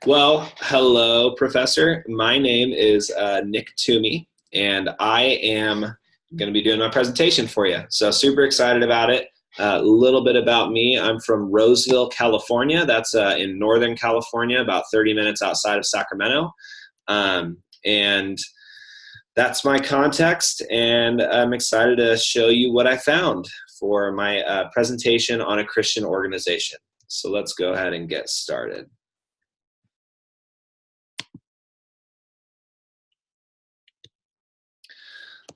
Well, hello, Professor. My name is Nick Toomey, and I am going to be doing my presentation for you. So, super excited about it. A little bit about me. I'm from Roseville, California. That's in Northern California, about 30 minutes outside of Sacramento. And that's my context, and I'm excited to show you what I found for my presentation on a Christian organization. So, let's go ahead and get started.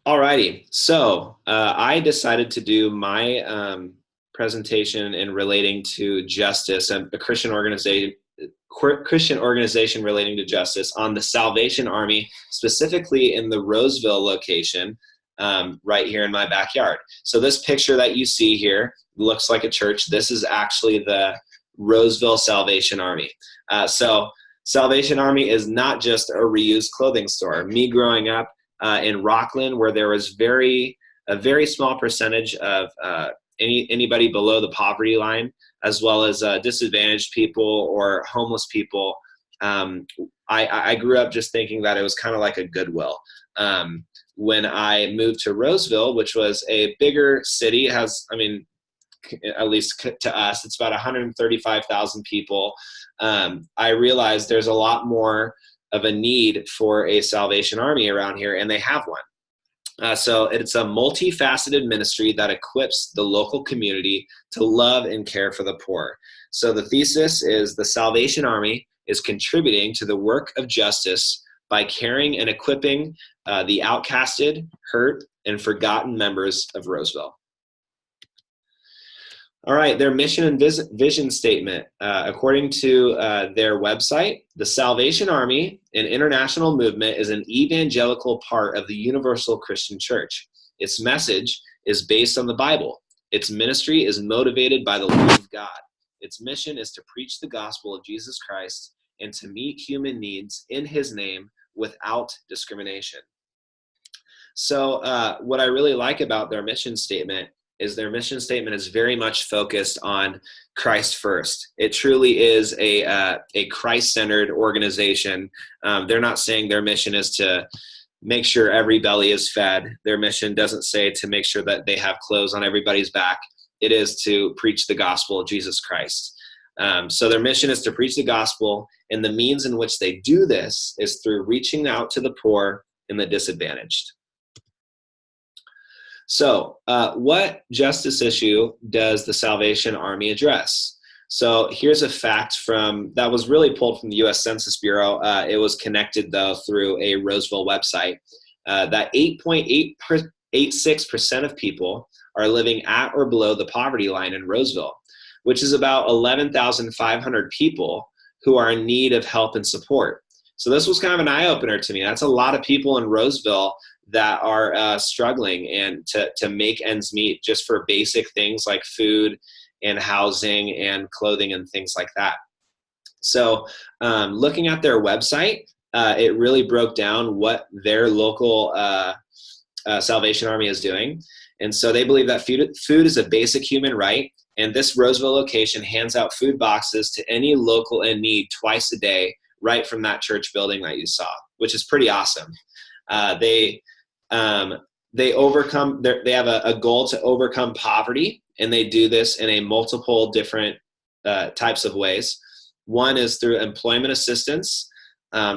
Alrighty, so I decided to do my presentation in relating to justice and a Christian organization relating to justice on the Salvation Army, specifically in the Roseville location, right here in my backyard. So this picture that you see here looks like a church. This is actually the Roseville Salvation Army. So Salvation Army is not just a reused clothing store. Me growing up in Rockland, where there was a very small percentage of anybody below the poverty line, as well as disadvantaged people or homeless people. I grew up just thinking that it was kind of like a Goodwill. When I moved to Roseville, which was a bigger city, at least to us, it's about 135,000 people. I realized there's a lot more of a need for a Salvation Army around here, and they have one. So it's a multifaceted ministry that equips the local community to love and care for the poor. So the thesis is the Salvation Army is contributing to the work of justice by caring and equipping the outcasted, hurt, and forgotten members of Roseville. All right, their mission and vision statement. According to their website, the Salvation Army, an international movement, is an evangelical part of the Universal Christian Church. Its message is based on the Bible. Its ministry is motivated by the love of God. Its mission is to preach the gospel of Jesus Christ and to meet human needs in his name without discrimination. So what I really like about their mission statement is their mission statement is very much focused on Christ first. It truly is a Christ-centered organization. They're not saying their mission is to make sure every belly is fed. Their mission doesn't say to make sure that they have clothes on everybody's back. It is to preach the gospel of Jesus Christ. So their mission is to preach the gospel, and the means in which they do this is through reaching out to the poor and the disadvantaged. So what justice issue does the Salvation Army address? So here's a fact that was really pulled from the U.S. Census Bureau. It was connected, though, through a Roseville website, that 8.86% of people are living at or below the poverty line in Roseville, which is about 11,500 people who are in need of help and support. So this was kind of an eye-opener to me. That's a lot of people in Roseville that are struggling and to make ends meet just for basic things like food and housing and clothing and things like that. So looking at their website, it really broke down what their local Salvation Army is doing. And so they believe that food is a basic human right, and this Roseville location hands out food boxes to any local in need twice a day, right from that church building that you saw, which is pretty awesome. They have a goal to overcome poverty, and they do this in a multiple different types of ways. One is through employment assistance.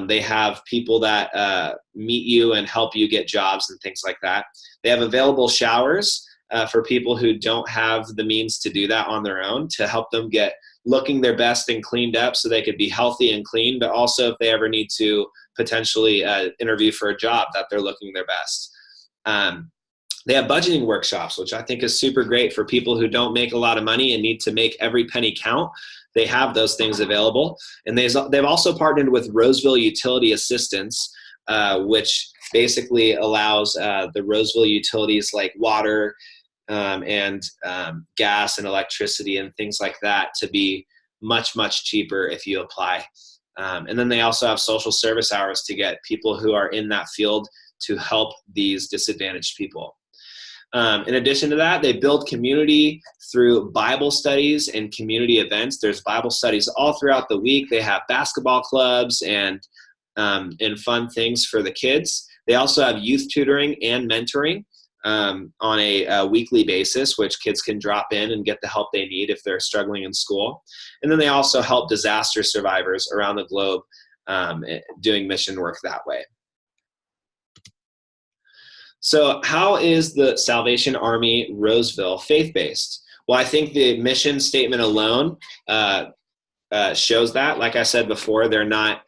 They have people that meet you and help you get jobs and things like that. They have available showers for people who don't have the means to do that on their own, to help them get looking their best and cleaned up so they could be healthy and clean, but also if they ever need to potentially interview for a job, that they're looking their best. They have budgeting workshops, which I think is super great for people who don't make a lot of money and need to make every penny count. They have those things available. And they've also partnered with Roseville Utility Assistance, which basically allows the Roseville utilities like water and gas and electricity and things like that to be much, much cheaper if you apply. And then they also have social service hours to get people who are in that field to help these disadvantaged people. In addition to that, they build community through Bible studies and community events. There's Bible studies all throughout the week. They have basketball clubs and fun things for the kids. They also have youth tutoring and mentoring on a weekly basis, which kids can drop in and get the help they need if they're struggling in school. And then they also help disaster survivors around the globe doing mission work that way. So how is the Salvation Army Roseville faith-based? Well, I think the mission statement alone shows that. Like I said before, they're not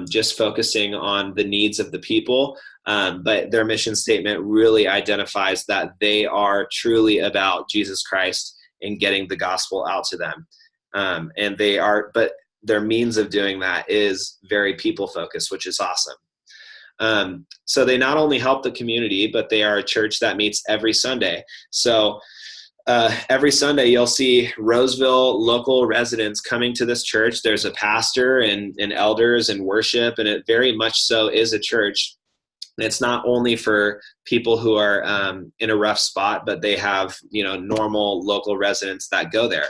just focusing on the needs of the people, but their mission statement really identifies that they are truly about Jesus Christ and getting the gospel out to them. But their means of doing that is very people-focused, which is awesome. So they not only help the community, but they are a church that meets every Sunday. So every Sunday you'll see Roseville local residents coming to this church. There's a pastor and elders and worship, and it very much so is a church. It's not only for people who are in a rough spot, but they have, normal local residents that go there.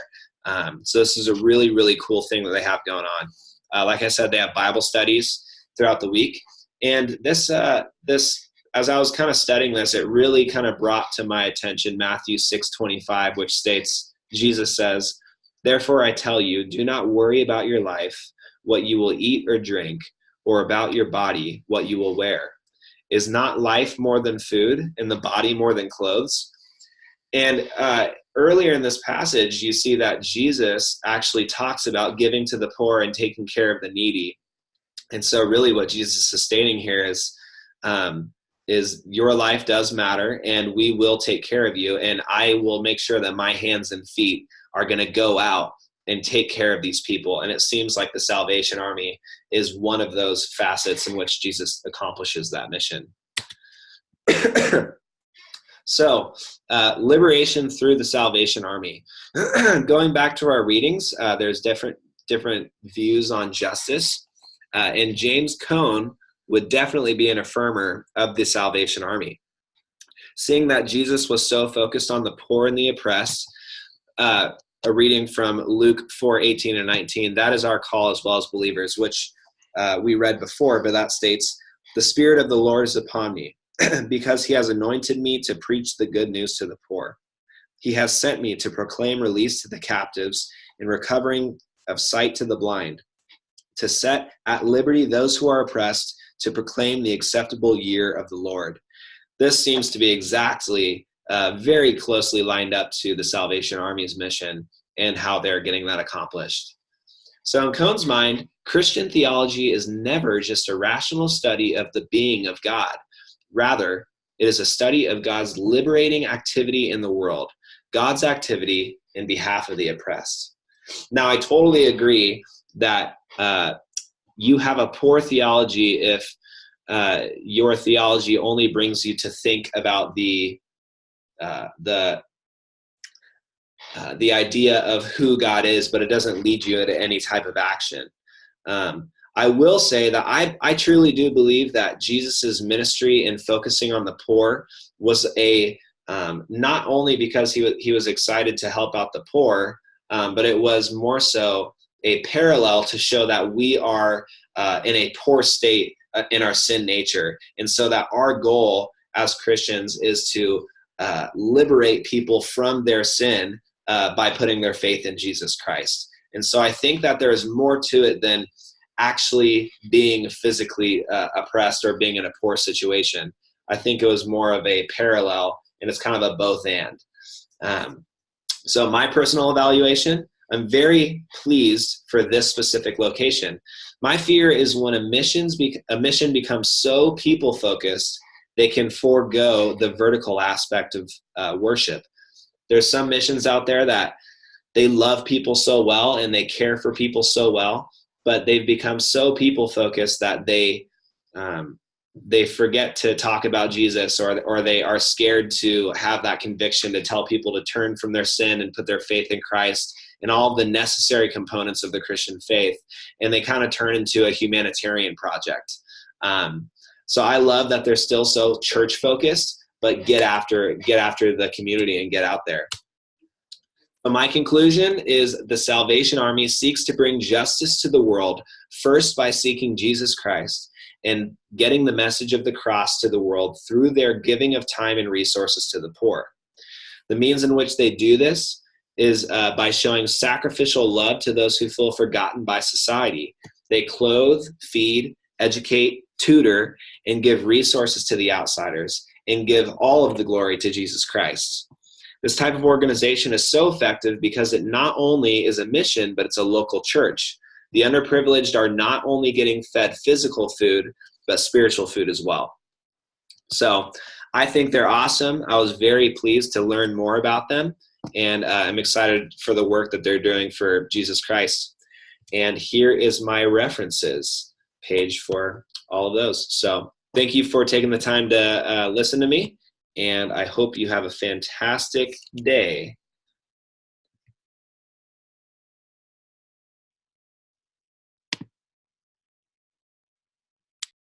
So this is a really, really cool thing that they have going on. Like I said, they have Bible studies throughout the week. And this, as I was kind of studying this, it really kind of brought to my attention Matthew 6:25, which states, Jesus says, "Therefore I tell you, do not worry about your life, what you will eat or drink, or about your body, what you will wear. Is not life more than food, and the body more than clothes?" And earlier in this passage, you see that Jesus actually talks about giving to the poor and taking care of the needy. And so really what Jesus is stating here is your life does matter, and we will take care of you, and I will make sure that my hands and feet are going to go out and take care of these people. And it seems like the Salvation Army is one of those facets in which Jesus accomplishes that mission. So, liberation through the Salvation Army. Going back to our readings, there's different views on justice. And James Cone would definitely be an affirmer of the Salvation Army. Seeing that Jesus was so focused on the poor and the oppressed, a reading from Luke 4:18 and 19, that is our call as well as believers, which we read before, but that states, "The Spirit of the Lord is upon me, because he has anointed me to preach the good news to the poor. He has sent me to proclaim release to the captives and recovering of sight to the blind, to set at liberty those who are oppressed, to proclaim the acceptable year of the Lord." This seems to be exactly very closely lined up to the Salvation Army's mission and how they're getting that accomplished. So in Cone's mind, Christian theology is never just a rational study of the being of God. Rather, it is a study of God's liberating activity in the world, God's activity in behalf of the oppressed. Now, I totally agree that you have a poor theology if your theology only brings you to think about the idea of who God is, but it doesn't lead you into any type of action. I will say that I truly do believe that Jesus's ministry in focusing on the poor was not only because he was excited to help out the poor, but it was more so a parallel to show that we are in a poor state in our sin nature. And so that our goal as Christians is to liberate people from their sin by putting their faith in Jesus Christ. And so I think that there is more to it than actually being physically oppressed or being in a poor situation. I think it was more of a parallel, and it's kind of a both and. So my personal evaluation, I'm very pleased for this specific location. My fear is when a mission becomes so people-focused, they can forego the vertical aspect of worship. There's some missions out there that they love people so well and they care for people so well, but they've become so people-focused that they forget to talk about Jesus, or they are scared to have that conviction to tell people to turn from their sin and put their faith in Christ and all the necessary components of the Christian faith, and they kind of turn into a humanitarian project. So I love that they're still so church-focused, but get after the community and get out there. So my conclusion is the Salvation Army seeks to bring justice to the world, first by seeking Jesus Christ and getting the message of the cross to the world through their giving of time and resources to the poor. The means in which they do this is by showing sacrificial love to those who feel forgotten by society. They clothe, feed, educate, tutor, and give resources to the outsiders, and give all of the glory to Jesus Christ. This type of organization is so effective because it not only is a mission, but it's a local church. The underprivileged are not only getting fed physical food, but spiritual food as well. So I think they're awesome. I was very pleased to learn more about them, and I'm excited for the work that they're doing for Jesus Christ. And here is my references page for all of those. So thank you for taking the time to listen to me, and I hope you have a fantastic day.